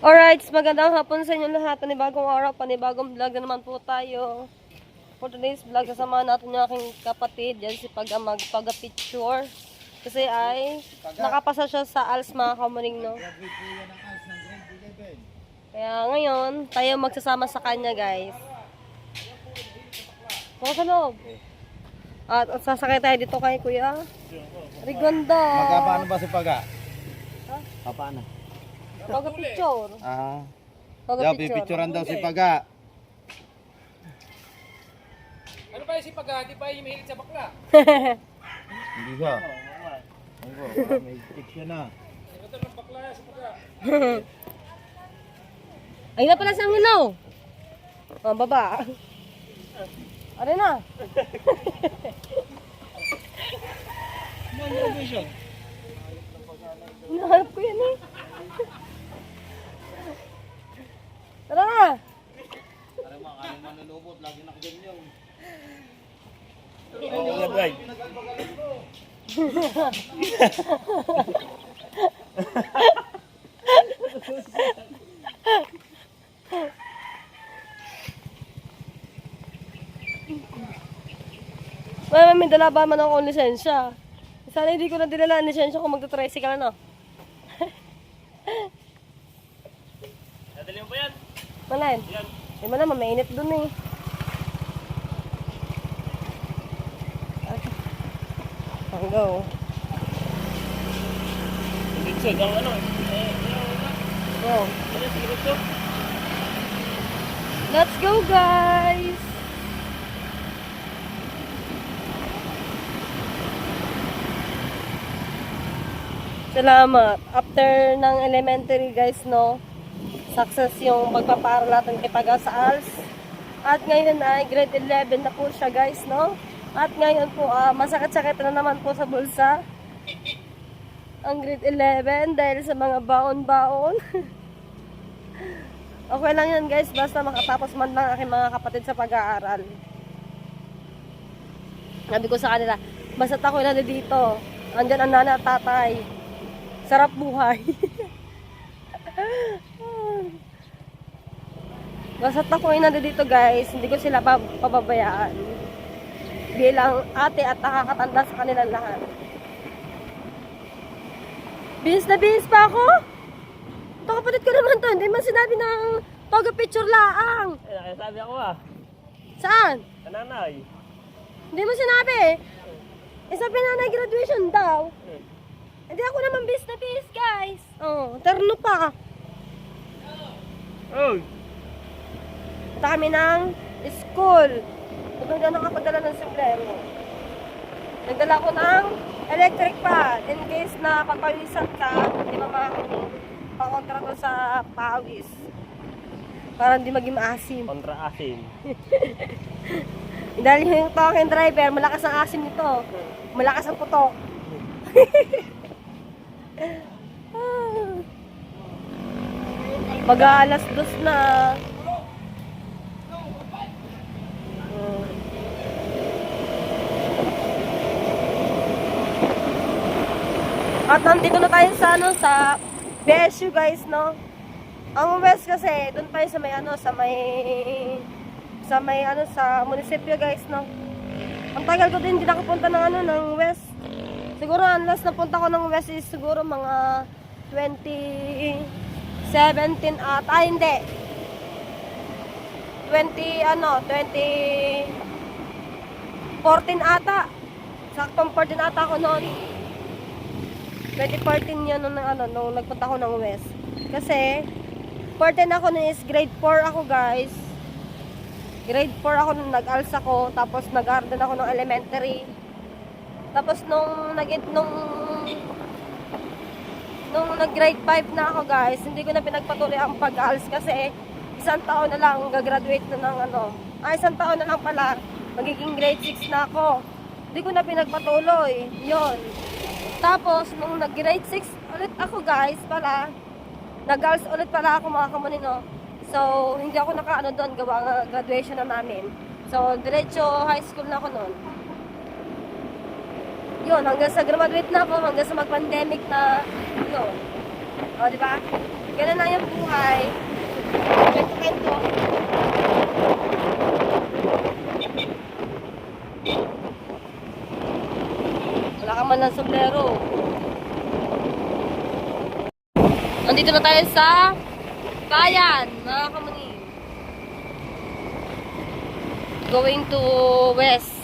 Alright, magandang hapon sa inyo lahat. Panibagong araw, panibagong vlog na naman po tayo. For today's vlog, kasama natin yung aking kapatid. Yan si Paga magpaga-picture. Kasi ay nakapasa siya sa ALS mga kamuning, no? Kaya ngayon, tayo magsasama sa kanya, guys. Mga sa loob. At sasakay tayo dito kay Kuya Riganda. Magkapaano ba si Paga? Ha? Paano? Paga-picture. Pipicturean daw si Paga. Ano ba yung si Paga? Di ba yung mahilig sa bakla? Hindi siya. May stick siya na. Ito ng bakla si Paga. Ayun na pala sa ilaw. Oh, baba. Ano na? Hinahanap ko yan eh. Tara na! Tara mga kanyang manulubot, lagi nakaganyan. May dala ba man akong lisensya? Sana hindi ko na dinala ang lisensya kung magta-tricycle na. Nadali mo ba yan? Malay. Yan. Di mo naman, mainit dun eh. Okay. Go. Hindi siya, ang ano? Go. Ano si Rito? Let's go, guys! Salamat. After ng elementary, guys, no, success yung pagpapaaral natin kay Paga sa ALS. At ngayon ay grade 11 na po siya, guys, no? At ngayon po, masakit-sakit na naman po sa bulsa ang grade 11 dahil sa mga baon-baon. Okay lang yan, guys, basta makatapos man lang aking mga kapatid sa pag-aaral. Sabi ko sa kanila, basta ako na dito, andyan ang nana at tatay. Sarap buhay. Basta ako ay nandito, guys, hindi ko sila pababayaan. Bilang ate at nakakatanda sa kanilang lahat. Bihis na bihis pa ako? Ito kapatid ko naman to, hindi man sinabi ng paga-picture laang. Eh, nakasabi ako ah. Saan? Kananay. Hindi mo sinabi. Eh, sabi na graduation daw. Hindi ako naman bis na bis, guys. Oh, terno pa. Oh! Punta kami ng school. Ito na nakapadala ng sombrero. Nagdala ko ng electric fan. In case na pagpawisan ka, hindi ba pakontra ko sa pawis. Para hindi maging maasim. Kontra asin. Dahil yung talking driver, malakas ang asim nito. Malakas ang putok. Pag-aalas 2 na. At nandito na tayo sa sa BSU, guys, no. Ang West kasi doon pa sa may sa munisipyo, guys, no. Ang tagal ko din hindi nakapunta ng ng West. Siguro ang last na punta ko ng West is siguro mga 2017 at hindi. 2014 ata. Saktong 14 ata ako noon. 2014 yun nung nagpunta ako ng West. Kasi 14 ako nun is grade 4 ako, guys. Grade 4 ako nung nag-ALS ako, tapos nag-garden ako ng elementary. Tapos nung nag-grade 5 na ako, guys, hindi ko na pinagpatuloy ang pag-ALS kasi isang taon na lang gagraduate na ng isang taon na lang pala magiging grade 6 na ako. Hindi ko na pinagpatuloy. Yun. Tapos nung nag-grade 6 ulit ako, guys, pala nag-ALS ulit pala ako, mga kamunino. So hindi ako doon gawa graduation na namin. So diretso high school na ako noon. Yun, hanggang sa graduate na ako, hanggang sa mag-pandemic na, yun. O, di ba? Ganun lang yung buhay. Kwento-kwento. Wala ka man ng sombrero. Nandito na tayo sa Bayan, mga kamuni. Going to west.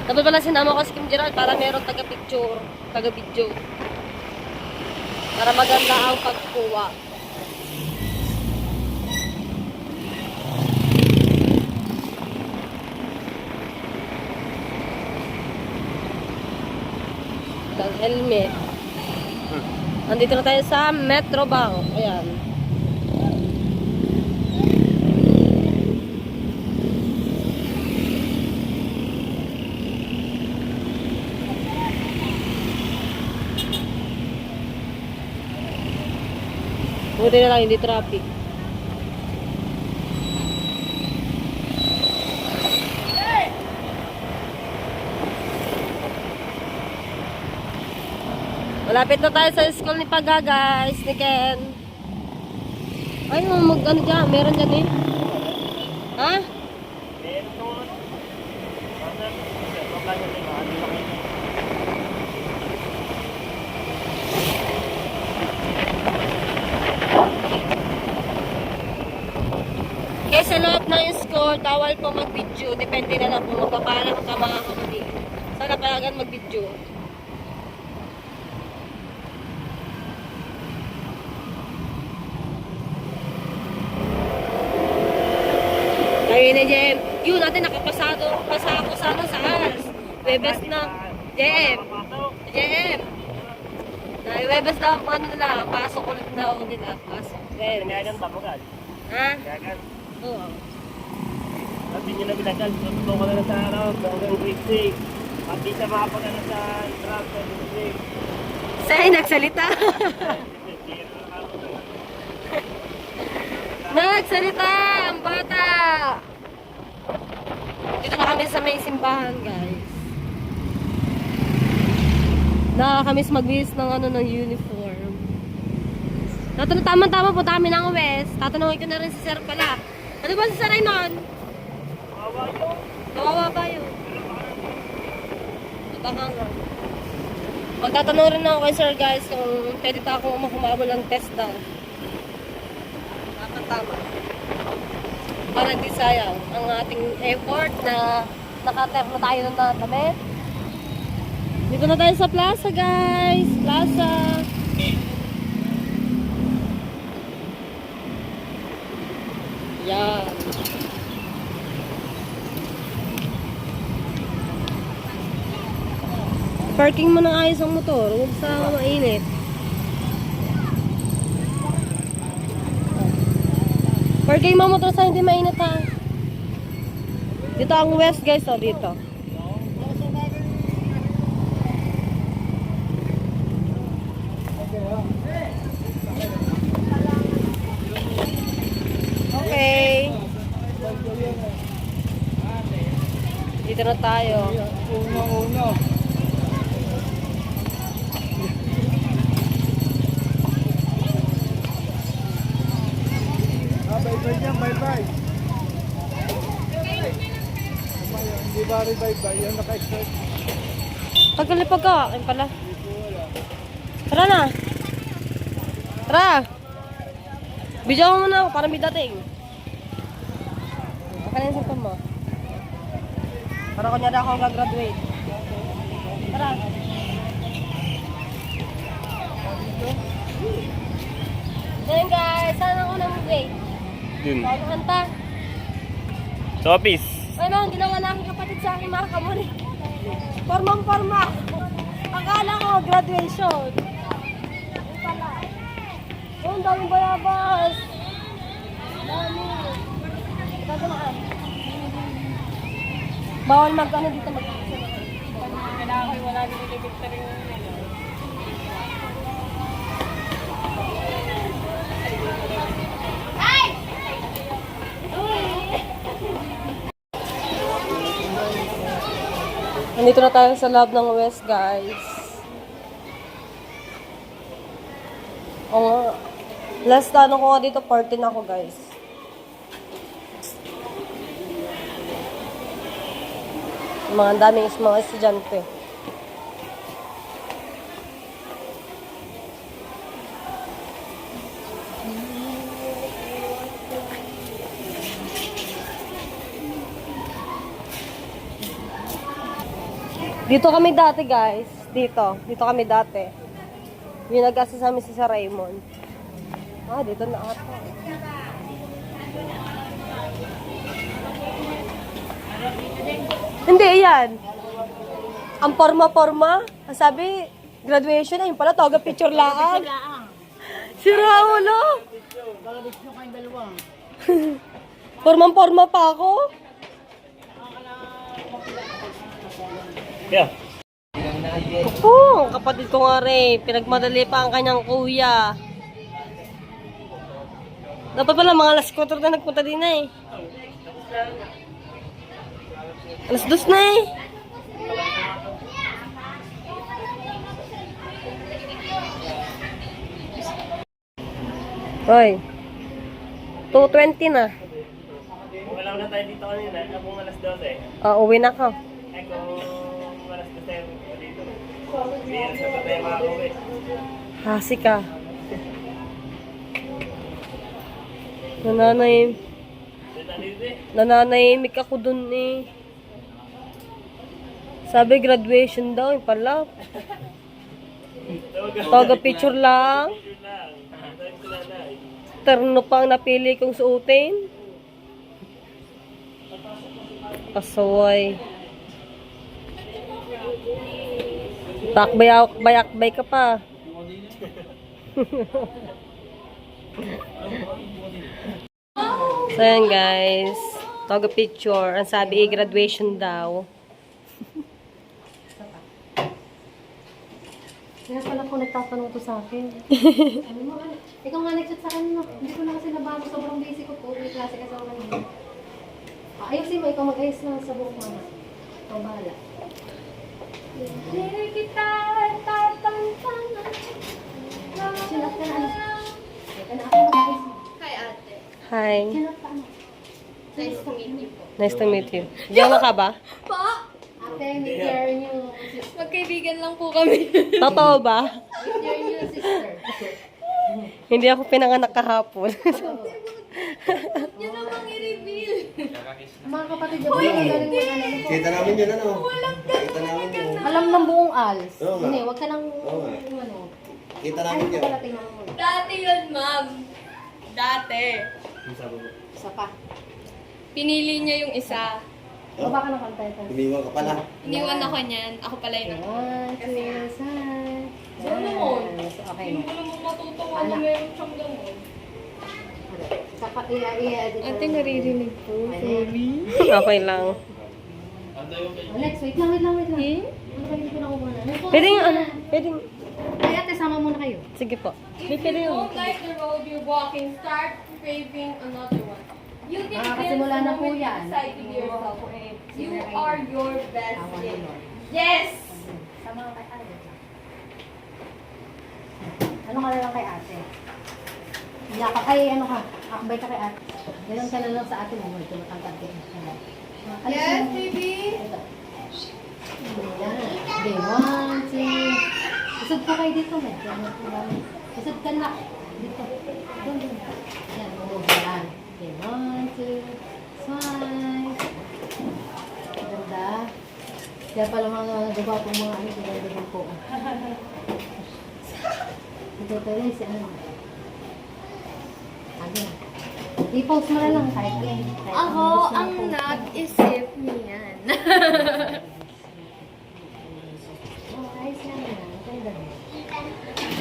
Dapat pala sinama ko si Kim Gerald para meron taga-picture, taga-video. Para maganda ang pagkuha. Ang helmet. Nandito na tayo sa Metro Bank. Ayan. Buti na lang, hindi traffic. Malapit na tayo sa school ni Paga, guys, ni Ken. Ay, mag-ano dyan, meron dyan eh. Ha? Meron doon. Bakit niya tayo, hindi na kayo. Kaya sa loob ng school, bawal po mag-video. Depende na lang kung magpapalang ka mga kapatid. Sana payagan mag-video. Ayun na, Jem. Yun, natin nakapasado. Pasa ako sa ano, sa ALS. Webes na. Jem. Jem. Webes na ang ano nila. Pasok ulit na ako nila. Pasok. Pinayagan Webes. pa mo, Gal. Ha? Pinayagan. Oo. Sabi niyo na pinayagan. Tututo ko na sa ano, hanggang grade 6. At di siya makapagano sa truck sa grade Sa'yo nagsalita. 6. Nagsalita ang bata. Dito na kami sa may simbahan, guys. Nakakamiss magbihis ng ano ng uniform. Tama-tama po kami ng West. Tatanungin ko na rin si Sir pala. Ano ba si Sir Raynon? Kawawa yun. Kawawa ba yun? Natangangan. Magtatanong rin ako kay Sir, guys, kung pwede ta akong makumabol ng test daw. Tama. Para di sayang ang ating effort na nakater na tayo ng damit. Dito na tayo sa plaza, guys. Plaza. Yan. Parking mo ng ayos ang motor. Huwag sa mainit. Parking mo motor sa hindi mainit ha. Dito ang west, guys, oh, dito. Okay. Dito na tayo. Uno. Bye-bye yan, bye-bye. Hindi ba rin bye-bye? Yan naka-start. Pagkalipag ka, akin pala. Tara na. Tara. Bidyo mo muna ako, parang may dating. Akan yung cellphone mo. Para kunyari ako gagraduate. Tara. Then guys, saan ako nag-wait? Dun. Saan kanta? Sa office. Ano, ginawa na aking kapatid sa aking mga kamuri. Formang-forma. Akala ko, graduation. Yung pala. Yung daming bayabas. Dami. Tatamaan. Bawal mag-ano dito kailangan ko wala nililibig na rin yung Nandito na tayo sa loob ng West, guys. Oo nga. Last ano ko nga dito, 14 ako guys. Mga daming mga estudyante. Dito kami dati guys. Dito kami dati. Yung nag-asa sa amin si Sir Raymond. Ah, dito na ata. Hindi, yan. Ang forma-forma. Ang sabi, graduation na. Yung pala, toga picture lang. Si Raulo. Formang-forma pa ako. Yeah. Oo, ang kapatid ko nga rin. Pinagmadali pa ang kanyang kuya. Dapat pala mga alas 4 na nagpunta din na eh. Alas 2 na eh. Hoy. 2:20 na. Wala na tayo dito kanina. Kung alas 12. Uwi na ka. Ay, kung alas 12 tayo dito. Hindi yan sa tayo makakauwi. Hasi ka. Nananahimik ako dun eh. Sabi graduation daw, yung pala. Toga picture lang. Terno pa ang napili kong suotin. Pasaway. Takbay ka pa. So yan guys, toga picture. Ang sabi graduation daw. Kaya pala ko nagtatanong to sa akin. Ano mo, ikaw nga nag-chat sa akin, no? Hindi ko na kasi nabago. Sobrang busy ko po. May klase kasi ako kanina. Ayusin mo, ikaw mag-ayos lang sa buhok mo. Ikaw bahala. Hindi kita tatantanan. Sinap ka na, ano? Teka na, ako mag-ayos mo. Hi, ate. Hi. Sinap ka, ano? Nice to meet you po. Nice to meet you. Diyan ka ba? Po? Ate, meet your new sister. Magkaibigan lang po kami. Totoo ba? Meet your new sister. Hindi ako pinanganak kahapon. Yun namang i-reveal. Mga kapatid niyo, magaling mo ano po. Kita namin yun, ano? Kita namin yun. Alam ng buong ALS. Oo nga. Hindi, wag ka nang, Oo nga. ano. Kita Ay, namin ito yun. pala, tingnan mo. Dati yun, ma'am. Dati. Isa pa. Pinili niya yung isa. Baba ka ng konteto. Iniwan ka pala. Iniwan ako niyan. Ako pala yun. One, two, three. Ano mo? Okay mo. Hindi mo naman matutuwa Ano? na meron siyang gano'n. Saka i-edit. Ate, naririnig po. Sorry. Okay lang. Alex, wait lang. Ano ba hindi ko nakuha na? Pwede yung ano? Pwede yung... Ay, ate, sama muna kayo. Sige po. If you don't like the road you're walking, start craving another one. You can Nakakasimula na po yan. decide to be yourself. You are your best gift. Yes! Sama ka kay ate. Ano ka na lang kay ate? Iyak ka. Ay, ano ka? Akbay ka kay ate. Ganun ka na lang sa ate mo. Ito matangkad ka. Yes, baby! Yan. Okay, one, two. Isod po kayo dito, medyo. Isod ka na. Dito. Doon. Yan, yan. Okay, one, two, smile. Ganda. Kaya pala mga nagawa po mga ano, ganda po. Ito tayo si ano. Aga. I-post mo na lang kahit yan. Ako ang nag-isip niyan. Oh, ayos lang yan. Ganda.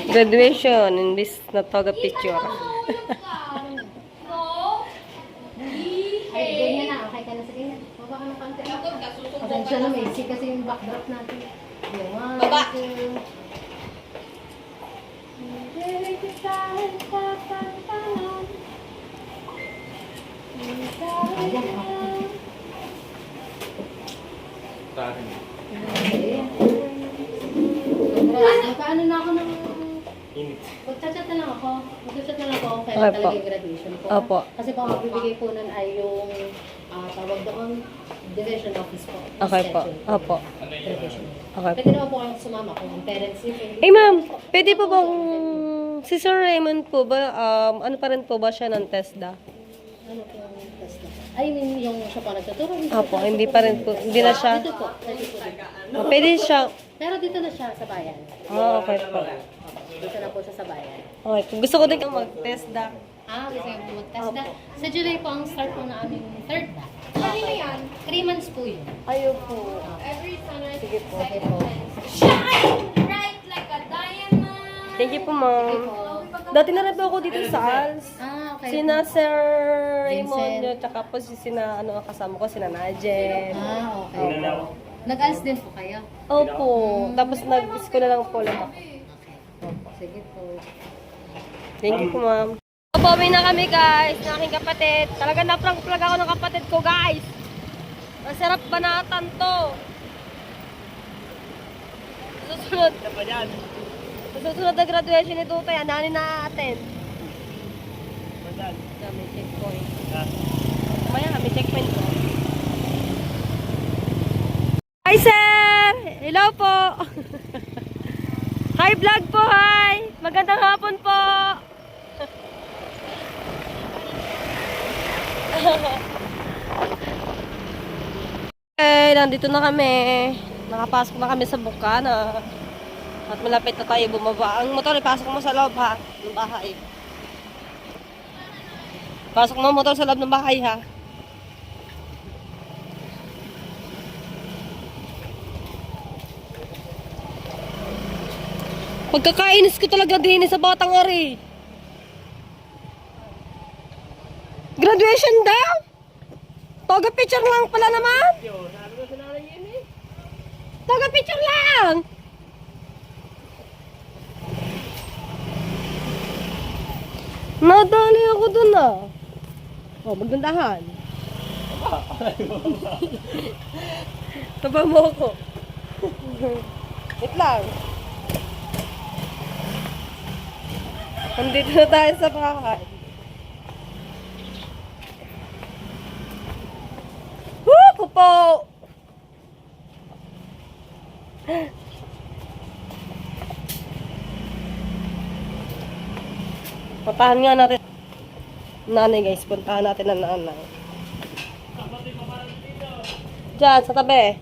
Graduation in this Natoga picture. No? Ay, ganyan na. Okay ka na sa ganyan. Baba ka ng konti. Pasensya na, Macy, kasi yung backdrop natin. Yung one, Baba. two. Ayan, okay. Ayan. Magkaano na ako ng Init. Magchat-chat na lang ako. Magchat na lang ako kung Okay kailan po. talaga yung graduation ko. Opo. Kasi po, ang magbibigay po nun ay yung tawag doon, division office po. Okay po. Schedule. Opo. Graduation. Okay. Pwede naman po kayong sumama kung ang parents niyo. Eh ma'am, pwede po bang si Sir Raymond po ba, ano pa rin po ba siya ng TESDA? Ano po yung test na? Ay, yung siya po nagtuturo. Opo, hindi pa rin po, hindi na siya. Dito po. Dito po. Pwede siya. Pero dito na siya sa bayan. Okay po. Dito na po siya sa bayan. Okay po. Gusto ko din mag-TESDA. Gusto niyo po mag-test na? Sa July po ang start po na aming third na. Kanina yan. 3 months po yun. Ayaw po. Every sunrise. Sige po. Okay po. Shine bright like a diamond. Thank you po ma'am. Dati na rin po ako dito sa ALS. Okay. Sina Sir Raymond, Vincent. tsaka po sina, kasama ko, sina Najet. Okay. Inanaw. Nag-ALS din po kayo? Opo. Tapos nag-school na lang po ulit ako. Sige po. Thank you po, ma'am. Pauwi na kami, guys, ng aking kapatid. Talaga na-prank vlog ako ng kapatid ko, guys. Masarap banatan to. Susunod. Isa pa dyan. Susunod na graduation ni Tutoy, ananin na attend. Saan? May checkpoint. Ha? Mamaya nga, may checkpoint ko. Hi, sir! Hello po! Hi, vlog po, hi! Magandang hapon po! Nandito na kami. Nakapasok na kami sa Bukana. At malapit na tayo bumaba. Ang motor, ipasok mo sa loob ha, ng bahay. Pasok mo ang motor sa loob ng bahay ha. Pagkakainis ko talaga din sa batang ari. Graduation daw? Toga picture lang pala naman. Yo, sabi ko sa nanay yun eh. Toga picture lang. Nadali ako dun ah. Oh, magdandahan. Taba mo ako. Wait lang. Nandito na tayo sa bahay. Woo! Pupo! Puntahan nga natin. Nanay guys, puntahan natin ang nanay. Diyan, sa tabi.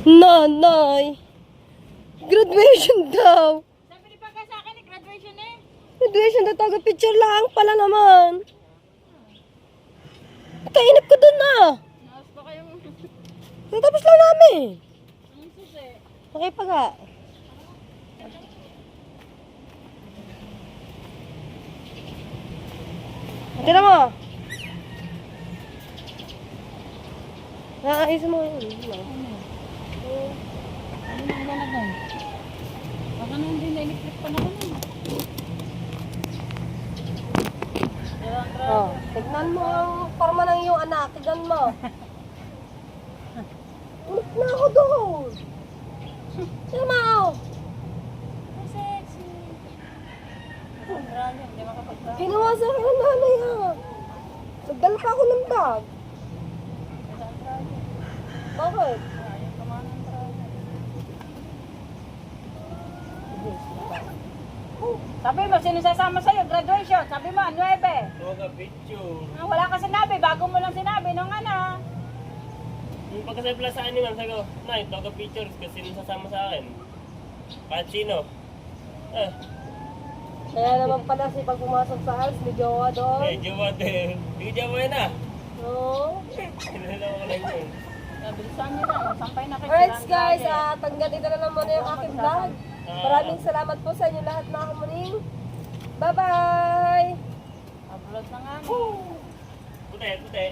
Nanay! Graduation daw! Sabi ni Pagka sa akin, graduation eh. Graduation daw, taga picture lang pala naman. Kainip ko dun ah. Naas pa kayong Natapos lang namin. ang susi. Okay pa nga. Tira mo. Ayos mo yun. Baka nang hindi na-electric pa na kami. Oh, tignan mo ang forma ng iyong anak. Tignan mo. Ulit na ako doon. Tignan mo. Sexy. Marami, hindi makapagpa. Ginawa sa akin ang nanay ha. Nagdala pa ako ng bag. Bakit? Sabi mo, sino sasama sa'yo? Graduation. Sabi mo, 9. Toga picture. Wala ka sinabi. Bago mo lang sinabi nung ano. Yung pagkasapla sa akin naman, sabi ko, Nay, toga pictures kasi sino sasama sa akin. Kahit sino. Kaya naman pala si pag pumasok sa house, may jowa doon. Jowa din. Hindi jowa yun ah. Oo. Kinalawa ko lang yun. Bilisan nyo na. Sampay na kayo. Alright guys, hanggang dito na lang muna yung aking vlog. Maraming salamat po sa inyo lahat mga kamuning. Bye-bye! Upload na nga. Puti, puti.